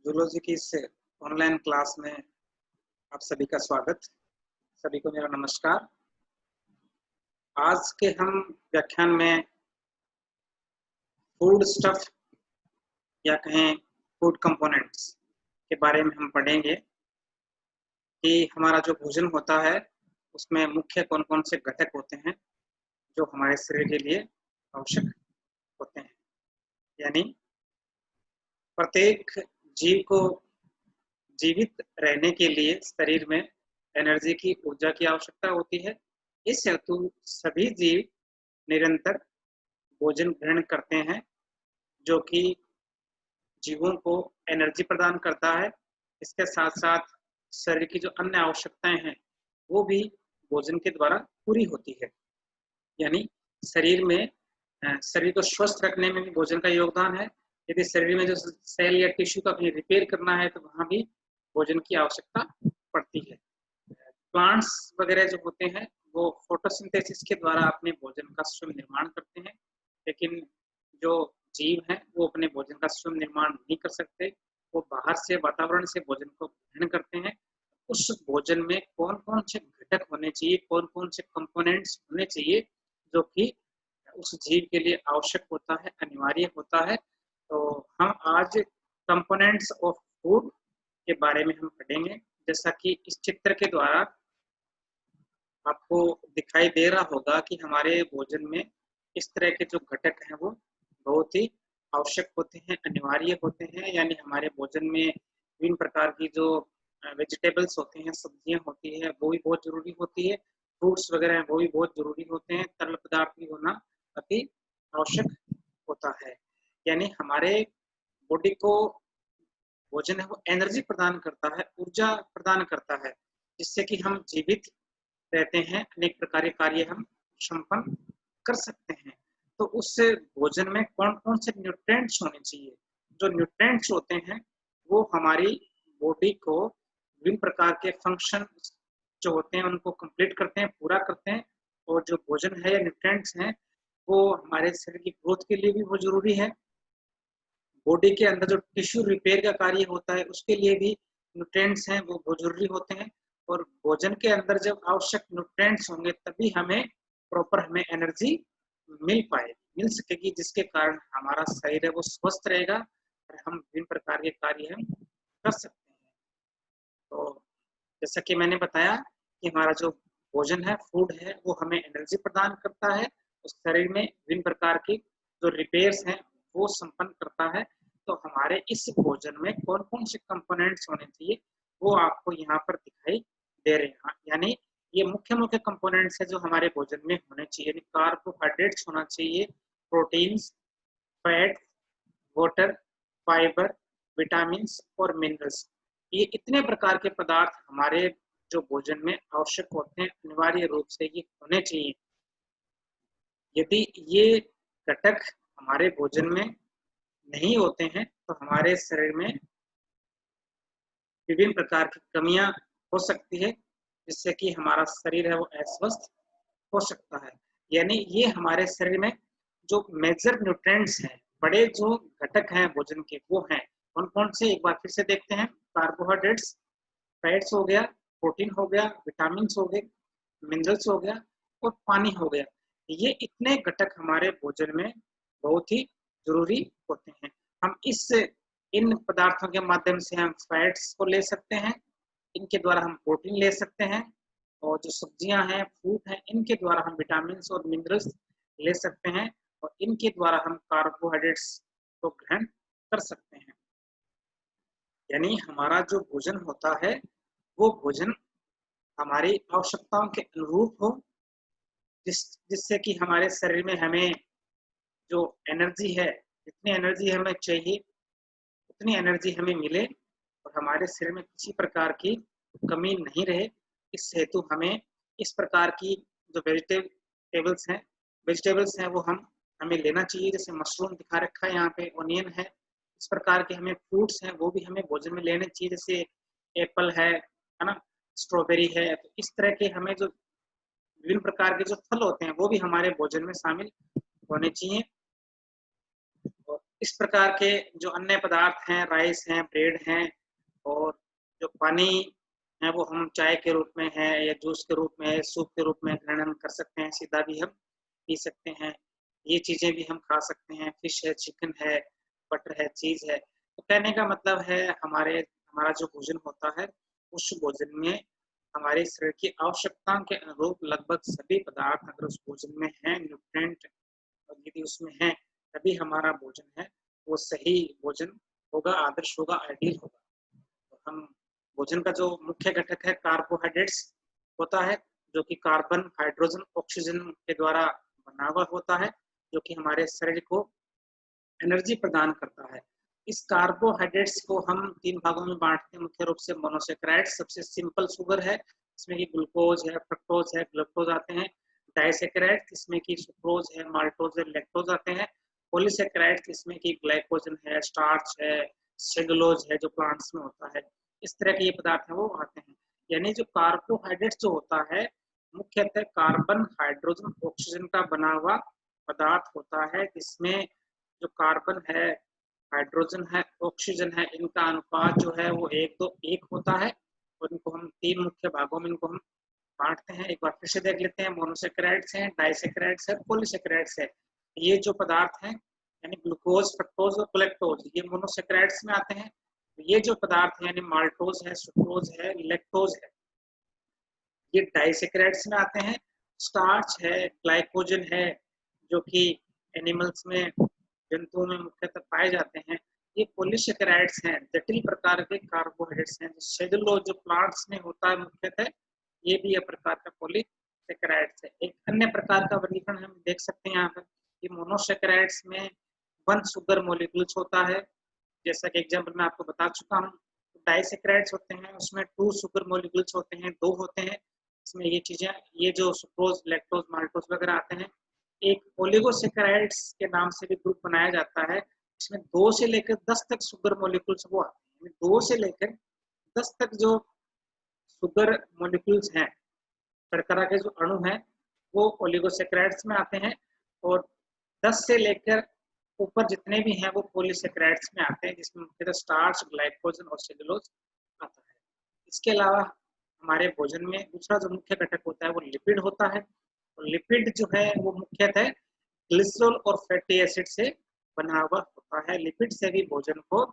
Zoology की इस online class में आप सभी का स्वागत। सभी को मेरा नमस्कार। आज के हम व्याख्यान में फूड स्टफ या कहें फूड कंपोनेंट्स के बारे में हम पढ़ेंगे कि हमारा जो भोजन होता है उसमें मुख्य कौन कौन से घटक होते हैं जो हमारे शरीर के लिए आवश्यक होते हैं। यानी प्रत्येक जीव को जीवित रहने के लिए शरीर में एनर्जी की ऊर्जा की आवश्यकता होती है। इस हेतु सभी जीव निरंतर भोजन ग्रहण करते हैं जो कि जीवों को एनर्जी प्रदान करता है। इसके साथ साथ शरीर की जो अन्य आवश्यकताएं हैं वो भी भोजन के द्वारा पूरी होती है। यानी शरीर को स्वस्थ रखने में भी भोजन का योगदान है। यदि शरीर में जो सेल या टिश्यू का कहीं रिपेयर करना है तो वहाँ भी भोजन की आवश्यकता पड़ती है। प्लांट्स वगैरह जो होते हैं वो फोटोसिंथेसिस के द्वारा अपने भोजन का स्वयं निर्माण करते हैं, लेकिन जो जीव हैं वो अपने भोजन का स्वयं निर्माण नहीं कर सकते। वो बाहर से वातावरण से भोजन को ग्रहण करते हैं। उस भोजन में कौन कौन से घटक होने चाहिए, कौन कौन से कंपोनेंट्स होने चाहिए जो कि उस जीव के लिए आवश्यक होता है, अनिवार्य होता है। तो हम आज कंपोनेंट्स ऑफ फूड के बारे में हम पढ़ेंगे। जैसा कि इस चित्र के द्वारा आपको दिखाई दे रहा होगा कि हमारे भोजन में इस तरह के जो घटक हैं वो बहुत ही आवश्यक होते हैं, अनिवार्य होते हैं। यानी हमारे भोजन में विभिन्न प्रकार की जो वेजिटेबल्स होते हैं, सब्जियां होती है, वो भी बहुत जरूरी होती है। फ्रूट्स वगैरह हैं वो भी बहुत जरूरी होते हैं। तरल पदार्थ भी होना अति आवश्यक होता है। यानी हमारे बॉडी को भोजन है वो एनर्जी प्रदान करता है, ऊर्जा प्रदान करता है, जिससे कि हम जीवित रहते हैं, अनेक प्रकार के कार्य हम संपन्न कर सकते हैं। तो उस भोजन में कौन कौन से न्यूट्रिएंट्स होने चाहिए? जो न्यूट्रिएंट्स होते हैं वो हमारी बॉडी को विभिन्न प्रकार के फंक्शन जो होते हैं उनको कंप्लीट करते हैं, पूरा करते हैं। और जो भोजन है या न्यूट्रिएंट्स हैं वो हमारे शरीर की ग्रोथ के लिए भी बहुत जरूरी है। बॉडी के अंदर जो टिश्यू रिपेयर का कार्य होता है उसके लिए भी न्यूट्रिएंट्स हैं वो बहुत जरूरी होते हैं। और भोजन के अंदर जब आवश्यक न्यूट्रिएंट्स होंगे तभी हमें एनर्जी मिल सकेगी, जिसके कारण हमारा शरीर है वो स्वस्थ रहेगा और हम विभिन्न प्रकार के कार्य हम कर सकते हैं। तो जैसा कि मैंने बताया कि हमारा जो भोजन है, फूड है, वो हमें एनर्जी प्रदान करता है। उस शरीर में विभिन्न प्रकार की जो रिपेयर्स हैं वो संपन्न करता है। तो हमारे इस भोजन में कौन कौन से कंपोनेंट्स होने चाहिए वो आपको यहाँ पर दिखाई दे रहे हैं। यानी ये मुख्य कंपोनेंट्स है जो हमारे भोजन में होने चाहिए। कार्बोहाइड्रेट्स होना चाहिए, proteins, fat, water, fibre, vitamin और मिनरल्स। ये इतने प्रकार के पदार्थ हमारे जो भोजन में आवश्यक होते हैं, अनिवार्य रूप से ये होने चाहिए। यदि ये घटक हमारे भोजन में नहीं होते हैं तो हमारे शरीर में विभिन्न प्रकार की कमियां हो सकती है, जिससे कि हमारा शरीर है वो अस्वस्थ हो सकता है। यानी ये हमारे शरीर में जो मेजर न्यूट्रिएंट्स हैं, बड़े जो घटक हैं भोजन के, वो हैं कौन कौन से, एक बार फिर से देखते हैं। कार्बोहाइड्रेट्स, फैट्स हो गया, प्रोटीन हो गया, विटामिन हो गए, मिनरल्स हो गया और पानी हो गया। ये इतने घटक हमारे भोजन में बहुत ही जरूरी होते हैं। हम इन पदार्थों के माध्यम से हम फैट्स को ले सकते हैं, इनके द्वारा हम प्रोटीन ले सकते हैं, और जो सब्जियां हैं, फ्रूट हैं, इनके द्वारा हम विटामिन और मिनरल्स ले सकते हैं, और इनके द्वारा हम कार्बोहाइड्रेट्स को ग्रहण कर सकते हैं। यानी हमारा जो भोजन होता है वो भोजन हमारी आवश्यकताओं के अनुरूप हो, जिससे कि हमारे शरीर में हमें जो एनर्जी है, जितनी एनर्जी हमें चाहिए उतनी एनर्जी हमें मिले और हमारे शरीर में किसी प्रकार की कमी नहीं रहे। इस हेतु हमें इस प्रकार की जो वेजिटेबल्स हैं वो हमें लेना चाहिए। जैसे मशरूम दिखा रखा है यहाँ पे, ओनियन है, इस प्रकार के हमें फ्रूट्स हैं वो भी हमें भोजन में लेने चाहिए। जैसे एप्पल है ना, स्ट्रॉबेरी है। तो इस तरह के हमें जो विभिन्न प्रकार के जो फल होते हैं वो भी हमारे भोजन में शामिल होने चाहिए। और इस प्रकार के जो अन्य पदार्थ हैं, राइस हैं, ब्रेड हैं और जो पानी है वो हम चाय के रूप में है या जूस के रूप में, सूप के रूप में ग्रहण कर सकते हैं, सीधा भी हम पी सकते हैं। ये चीज़ें भी हम खा सकते हैं, फिश है, चिकन है, बटर है, चीज़ है। तो कहने का मतलब है हमारा जो भोजन होता है, उस भोजन में हमारे शरीर की आवश्यकता के अनुरूप लगभग सभी पदार्थ अगर उस भोजन में हैं, न्यूट्रिएंट यदि उसमें हैं, तभी हमारा भोजन है, वो सही भोजन होगा, आदर्श होगा, आइडियल होगा। तो हम भोजन का जो मुख्य घटक है कार्बोहाइड्रेट्स होता है, जो कि कार्बन, हाइड्रोजन, ऑक्सीजन के द्वारा बना हुआ होता है, जो कि हमारे शरीर को एनर्जी प्रदान करता है। इस कार्बोहाइड्रेट्स को हम 3 भागों में बाँटते हैं, मुख्य रूप से मोनोसैकेराइड्स सबसे सिंपल शुगर है, इसमें कि ग्लूकोज़ है, फ्रक्टोज़ है, ग्लूकोज़ आते हैं। डाइसैकेराइड्स जिसमें कि सुक्रोज़ है, माल्टोज़ है, लैक्टोज़ आते हैं। पॉलीसैकेराइड्स जिसमें कि ग्लाइकोजन है, स्टार्च है, सेलुलोज़ है, जो प्लांट्स में होता है। इस तरह के ये पदार्थ हैं, वो आते हैं। यानी जो कार्बोहाइड्रेट्स जो होता है, मुख्यतः कार्बन, हाइड्रोजन, ऑक्सीजन का बना हुआ पदार्थ होता है, जिसमें जो कार्बन है, हाइड्रोजन है, ऑक्सीजन है, इनका अनुपात जो है वो 1:1 होता है और इनको हम 3 मुख्य भागों में इनको हम बाँटते हैं। एक बार फिर से देख लेते हैं, मोनोसैकेराइड्स हैं, डाइसैकेराइड्स है, पॉलीसैकेराइड्स है। ये जो पदार्थ हैं, यानी ग्लूकोज़, फ्रक्टोज़ और गैलेक्टोज़, ये मोनोसैकेराइड्स में आते हैं। ये जो पदार्थ हैं, यानी माल्टोज़ है, सुक्रोज़ है, लैक्टोज़ है, ये डाइसैकेराइड्स में आते हैं। स्टार्च है, ग्लाइकोजन है, जो कि एनिमल्स में, जंतुओं में मुख्यतः पाए जाते हैं। ये पॉलीसैकेराइड्स हैं, जटिल प्रकार के कार्बोहाइड्रेट्स हैं। सेलुलोज जो प्लांट्स में होता है मुख्यतः, ये भी एक प्रकार का पॉलीसैकेराइड्स है। एक अन्य प्रकार का वर्गीकरण हम देख सकते हैं यहाँ पर कि मोनोसैकेराइड्स में 1 शुगर मॉलिक्यूल्स होता है, जैसा कि एग्जाम्पल मैं आपको बता चुका हूँ। डाइसैकेराइड्स होते हैं, उसमें 2 शुगर मॉलिक्यूल्स होते हैं, 2 होते हैं। इसमें ये चीजें, ये जो सुक्रोज, लैक्टोज, माल्टोज वगैरह आते हैं, एक ओलिगोसैकेराइड्स के नाम से भी ग्रुप बनाया जाता है, इसमें 2 से लेकर 10 तक शुगर मॉलिक्यूल्स वो आते हैं। 2 से लेकर 10 तक जो शुगर मॉलिक्यूल्स हैं, शर्करा के जो अणु हैं, वो ओलिगोसैकेराइड्स में आते हैं और 10 से लेकर ऊपर जितने भी हैं वो पॉलीसैकेराइड्स में आते हैं, जिसमें मुख्यतः स्टार्च, ग्लाइकोजन और सेलुलोज आता है। इसके अलावा हमारे भोजन में दूसरा जो मुख्य घटक होता है वो लिपिड होता है। और लिपिड जो है वो मुख्यतः ग्लिसरॉल और फैटी एसिड से बना हुआ होता है। लिपिड से भी भोजन को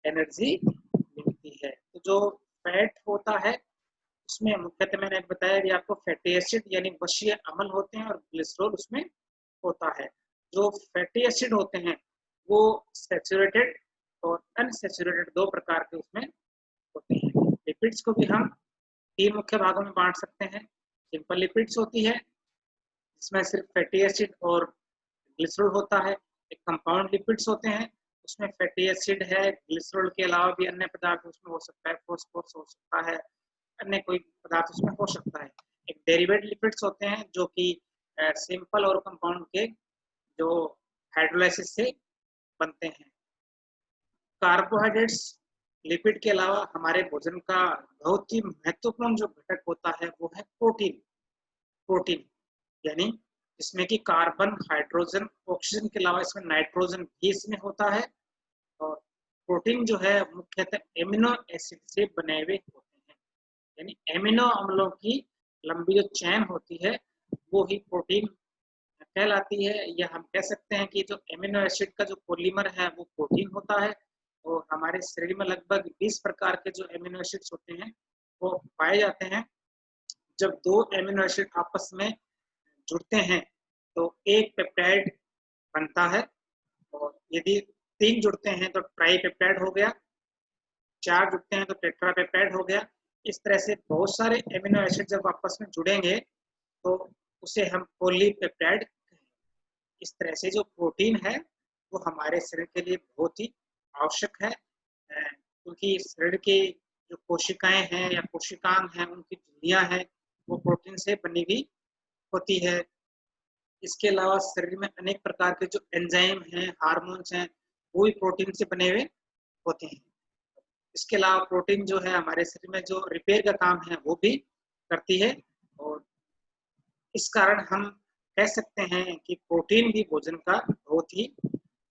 एनर्जी मिलती है। तो जो फैट होता है उसमें मुख्यतः मैंने बताया भी आपको, फैटी एसिड यानी वशीय अम्ल होते हैं और ग्लिसरॉल उसमें होता है। जो फैटी एसिड होते हैं वो सैचुरेटेड और अनसैचुरेटेड 2 प्रकार के उसमें होते हैं। लिपिड्स को भी हम 3 मुख्य भागों में बांट सकते हैं। सिंपल लिपिड्स होती है, इसमें सिर्फ फैटी एसिड और ग्लिसरॉल होता है। एक कंपाउंड लिपिड्स होते हैं, उसमें फैटी एसिड है, ग्लिसरॉल के अलावा भी अन्य पदार्थ उसमें हो सकता है, फॉस्फोरस हो सकता है, अन्य कोई पदार्थ उसमें हो सकता है। एक डेरिवेट लिपिड्स होते हैं जो कि सिंपल और कंपाउंड के जो हाइड्रोलाइसिस से बनते हैं। कार्बोहाइड्रेट्स, लिपिड के अलावा हमारे भोजन का बहुत ही महत्वपूर्ण जो घटक होता है वो है प्रोटीन। प्रोटीन यानी इसमें कि कार्बन, हाइड्रोजन, ऑक्सीजन के अलावा इसमें नाइट्रोजन भी इसमें होता है। और प्रोटीन जो है मुख्यतः एमिनो एसिड से बने हुए होते हैं, यानी एमिनो अम्लों की लंबी जो चेन होती है वो ही प्रोटीन कहलाती है। या हम कह सकते हैं कि जो एमिनो एसिड का जो पॉलीमर है वो प्रोटीन होता है। और हमारे शरीर में लगभग 20 प्रकार के जो एमिनो एसिड्स होते हैं वो पाए जाते हैं। जब 2 एमिनो एसिड आपस में जुड़ते हैं तो एक पेप्टाइड बनता है, और यदि 3 जुड़ते हैं तो ट्राई पेप्टाइड हो गया, 4 जुड़ते हैं तो टेट्रा पेप्टाइड हो गया। इस तरह से बहुत सारे एमिनो एसिड जब आपस में जुड़ेंगे तो उसे हम पॉलीपेप्टाइड। इस तरह से जो प्रोटीन है वो हमारे शरीर के लिए बहुत ही आवश्यक है, क्योंकि शरीर की जो कोशिकाएं हैं या कोशिकांग हैं, उनकी झिल्लियां हैं, वो प्रोटीन से बनी हुई होती है। इसके अलावा शरीर में अनेक प्रकार के जो एंजाइम हैं, हार्मोन्स हैं, वो भी प्रोटीन से बने हुए होते हैं। इसके अलावा प्रोटीन जो है हमारे शरीर में जो रिपेयर का काम है वो भी करती है। और इस कारण हम कह सकते हैं कि प्रोटीन भी भोजन का बहुत ही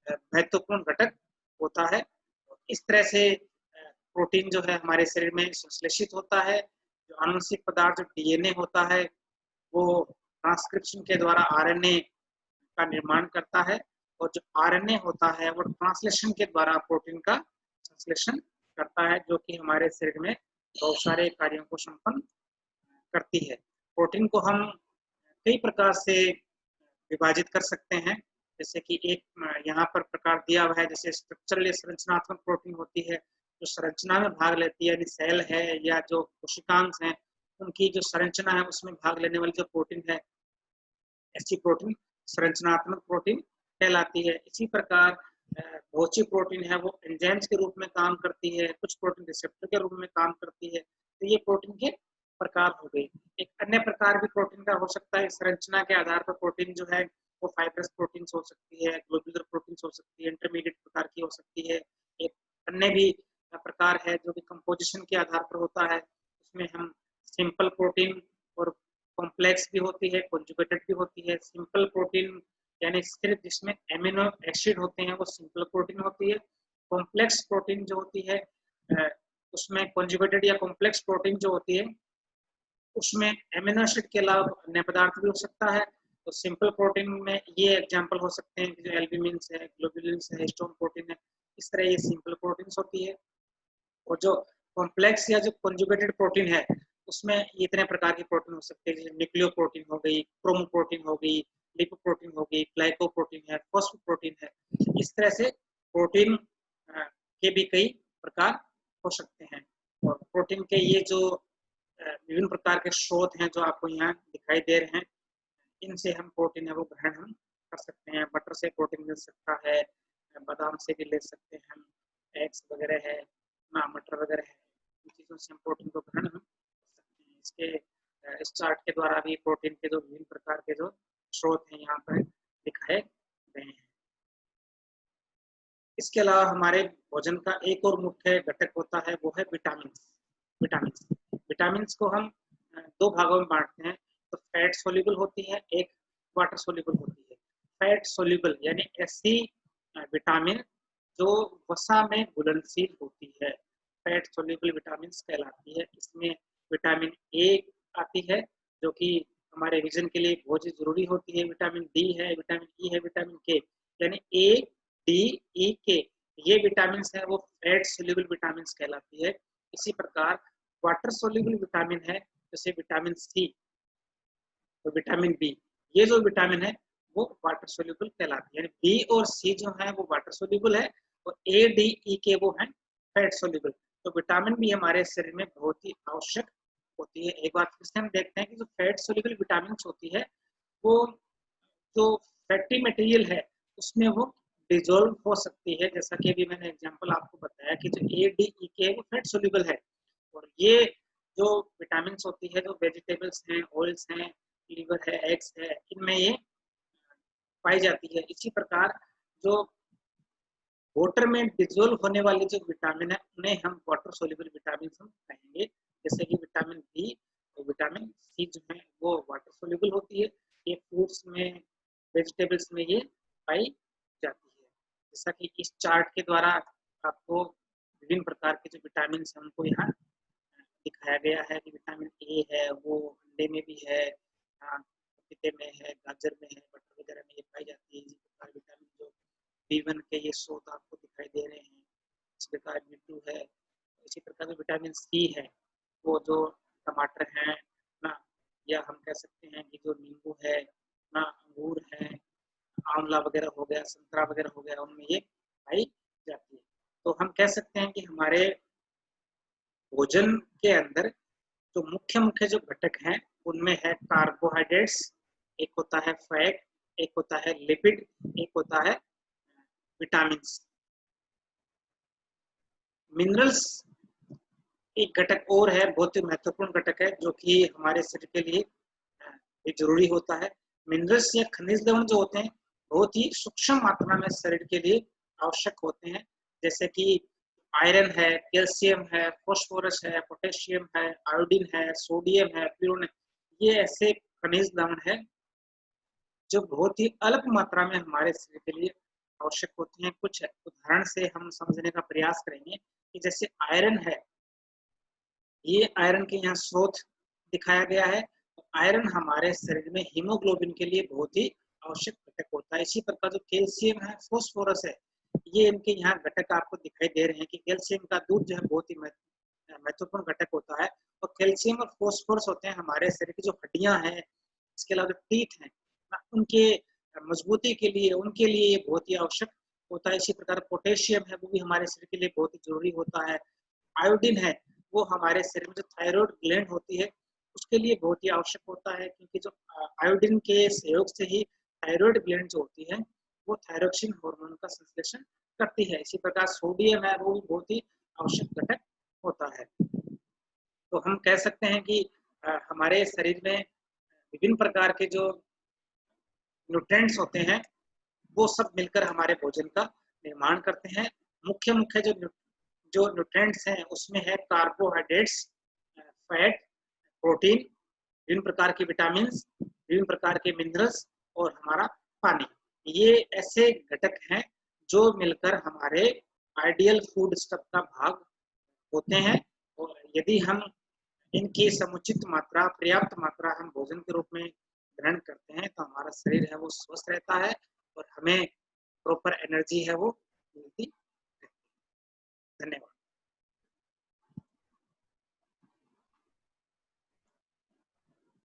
महत्वपूर्ण घटक होता है। इस तरह से प्रोटीन जो है हमारे शरीर में संश्लेषित होता है। जो आनुवंशिक पदार्थ जो डीएनए होता है वो ट्रांसक्रिप्शन के द्वारा आरएनए का निर्माण करता है, और जो आरएनए होता है वो ट्रांसलेशन के द्वारा प्रोटीन का संश्लेषण करता है, जो कि हमारे शरीर में बहुत सारे कार्यों को संपन्न करती है। प्रोटीन को हम कई प्रकार से विभाजित कर सकते हैं, जैसे कि एक यहाँ पर प्रकार दिया हुआ है, जैसे स्ट्रक्चरल या संरचनात्मक प्रोटीन होती है जो संरचना में भाग लेती है, यानी सेल है या जो कोशिकांश हैं उनकी जो संरचना है उसमें भाग लेने वाली जो प्रोटीन है, ऐसी प्रोटीन संरचनात्मक प्रोटीन कहलाती है। इसी प्रकार बहुत सी प्रोटीन है वो एंजाइम्स के रूप में काम करती है, कुछ प्रोटीन रिसेप्टर के रूप में काम करती है। तो ये प्रोटीन के प्रकार हो गए। एक अन्य प्रकार भी प्रोटीन का हो सकता है, संरचना के आधार पर प्रोटीन जो है वो फाइब्रस प्रोटीन हो सकती है, ग्लोब्यूलर प्रोटीन हो सकती है, इंटरमीडिएट प्रकार की हो सकती है। एक अन्य भी प्रकार है जो कि कंपोजिशन के आधार पर होता है, उसमें हम सिंपल प्रोटीन और कॉम्प्लेक्स भी होती है, कॉन्जुगेटेड भी होती है। सिंपल प्रोटीन यानी सिर्फ जिसमें एमिनो एसिड होते हैं वो सिंपल प्रोटीन होती है। कॉम्प्लेक्स प्रोटीन जो होती है उसमें कॉन्जुगेटेड या कॉम्प्लेक्स प्रोटीन जो होती है उसमें एमिनो एसिड के अलावा अन्य पदार्थ भी हो सकता है। तो सिंपल प्रोटीन में ये एग्जांपल हो सकते हैं कि जो एल्ब्यूमिन्स है, ग्लोबुलिन्स है, हिस्टोन प्रोटीन है, इस तरह ये सिंपल प्रोटीन्स होती है। और जो कॉम्प्लेक्स या जो कॉन्जुगेटेड प्रोटीन है उसमें इतने प्रकार की प्रोटीन हो सकते हैं, जैसे न्यूक्लियो प्रोटीन हो गई, क्रोमो प्रोटीन हो गई, लिपोप्रोटीन हो गई, ग्लाइकोप्रोटीन है, फॉस्फोप्रोटीन है। इस तरह से प्रोटीन के भी कई प्रकार हो सकते हैं। और प्रोटीन के ये जो विभिन्न प्रकार के स्रोत हैं जो आपको यहाँ दिखाई दे रहे हैं, इनसे हम प्रोटीन है वो ग्रहण हम कर सकते हैं। बटर से प्रोटीन मिल सकता है, बादाम से भी ले सकते हैं हम, एग्स वगैरह है ना, मटर वगैरह है, इन चीज़ों से हम प्रोटीन को ग्रहण हम कर सकते हैं। इसके इस चार्ट के द्वारा भी प्रोटीन के जो विभिन्न प्रकार के जो स्रोत हैं यहाँ पर दिखाए गए हैं। इसके अलावा हमारे भोजन का एक और मुख्य घटक होता है वो है विटामिन। विटामिन को हम दो भागों में बांटते हैं। तो फैट सोल्यूबल होती है, एक वाटर सोल्यूबल होती है। फैट सोल्यूबल यानी ऐसी विटामिन जो वसा में घुलनशील होती है, फैट सोल्यूबल विटामिन कहलाती है। इसमें विटामिन ए आती है जो कि हमारे विजन के लिए बहुत ही जरूरी होती है। विटामिन डी है, विटामिन ई है, विटामिन के, यानी ए डी ई के ये विटामिन है वो फैट सोल्यूबल विटामिन कहलाती है। इसी प्रकार वाटर सोल्यूबल विटामिन है जैसे विटामिन सी और विटामिन बी, ये जो विटामिन है वो वाटर सोल्यूबल कहलाती है। यानी बी और सी जो है वो वाटर सोल्यूबल है और ए डी ई के वो है फैट सोल्यूबल। तो विटामिन भी हमारे शरीर में बहुत ही आवश्यक होती है। एक बार फिर से हम देखते हैं कि जो फैट सोल्यूबल विटामिन होती है वो जो फैटी मटेरियल है उसमें वो डिजोल्व हो सकती है, जैसा कि अभी मैंने एग्जांपल आपको बताया कि जो ए डी ई के वो फैट सोल्यूबल है। और ये जो विटामिन होती है जो वेजिटेबल्स हैं, ऑयल्स हैं, लीवर है, एग्स है, इनमें ये पाई जाती है। इसी प्रकार जो वाटर में डिजोल्व होने वाले जो विटामिन है उन्हें हम वाटर सोल्यूबल विटामिन हम कहेंगे, जैसे कि विटामिन बी और विटामिन सी जो है वो वाटर सोल्यूबल होती है। ये फ्रूट्स में, वेजिटेबल्स में ये पाई जाती है। जैसा कि इस चार्ट के द्वारा आपको विभिन्न प्रकार के जो विटामिन है उनको यहाँ दिखाया गया है कि विटामिन ए है वो अंडे में भी है, पपीते में है, गाजर में है, मटर वगैरह में ये पाई जाती है। इसी प्रकार विटामिन जो B1 के ये स्रोत आपको दिखाई दे रहे हैं, इस प्रकार B2 है, इसी प्रकार विटामिन सी है वो जो टमाटर है ना, या हम कह सकते हैं कि जो नींबू है ना, अंगूर है, आंवला वगैरह हो गया, संतरा वगैरह हो गया, उनमें ये पाई जाती है। तो हम कह सकते हैं कि हमारे भोजन के अंदर जो मुख्य जो घटक हैं उनमें है कार्बोहाइड्रेट्स, एक होता है फैट, एक होता है लिपिड, एक होता है विटामिन। मिनरल्स एक घटक और है, बहुत ही महत्वपूर्ण घटक है जो कि हमारे शरीर के लिए एक जरूरी होता है। मिनरल्स या खनिज लवण जो होते हैं बहुत ही सूक्ष्म मात्रा में शरीर के लिए आवश्यक होते हैं, जैसे कि आयरन है, कैल्शियम है, फास्फोरस है, पोटेशियम है, आयोडीन है, सोडियम है, फ्लोरीन है। ये ऐसे खनिज लवण है जो बहुत ही अल्प मात्रा में हमारे शरीर के लिए आवश्यक होते हैं। कुछ उदाहरण से हम समझने का प्रयास करेंगे कि जैसे आयरन है, ये आयरन के यहाँ स्रोत दिखाया गया है। तो आयरन हमारे शरीर में हीमोग्लोबिन के लिए बहुत ही आवश्यक घटक होता है। इसी प्रकार जो कैल्शियम है, फास्फोरस है, ये इनके यहाँ घटक आपको दिखाई दे रहे हैं कि कैल्शियम का दूध जो है बहुत ही महत्वपूर्ण घटक होता है। और कैल्शियम और फास्फोरस होते हैं हमारे शरीर की जो हड्डियां हैं, इसके अलावा जो टीथ हैं, उनके मजबूती के लिए, उनके लिए ये बहुत ही आवश्यक होता है। इसी प्रकार पोटेशियम है, वो भी हमारे शरीर के लिए बहुत ही जरूरी होता है। आयोडीन है, वो हमारे शरीर में जो थायराइड ग्लैंड होती है, उसके लिए बहुत ही आवश्यक होता है, क्योंकि जो आयोडीन के सहयोग से ही थायराइड ग्लैंड जो होती है, वो थायरोक्सिन हार्मोन का संश्लेषण करती है। इसी प्रकार सोडियम है, वो भी बहुत ही आवश्यक घटक होता है। तो हम कह सकते हैं कि हमारे शरीर में विभिन्न प्रकार के जो न्यूट्रिएंट्स होते हैं, वो सब मिलकर हमारे भोजन का निर्माण करते हैं। मुख्य मुख्य जो न्यूट्रिएंट्स हैं, उसमें है कार्बोहाइड्रेट्स, फैट, प्रोटीन, विभिन्न प्रकार के विटामिन, विभिन्न प्रकार के मिनरल्स और हमारा पानी। ये ऐसे घटक हैं जो मिलकर हमारे आइडियल फूड स्टफ का भाग होते हैं। और यदि हम इनकी समुचित मात्रा, पर्याप्त मात्रा हम भोजन के रूप में ग्रहण करते हैं, तो हमारा शरीर है वो स्वस्थ रहता है और हमें प्रॉपर एनर्जी है वो मिलती है। धन्यवाद।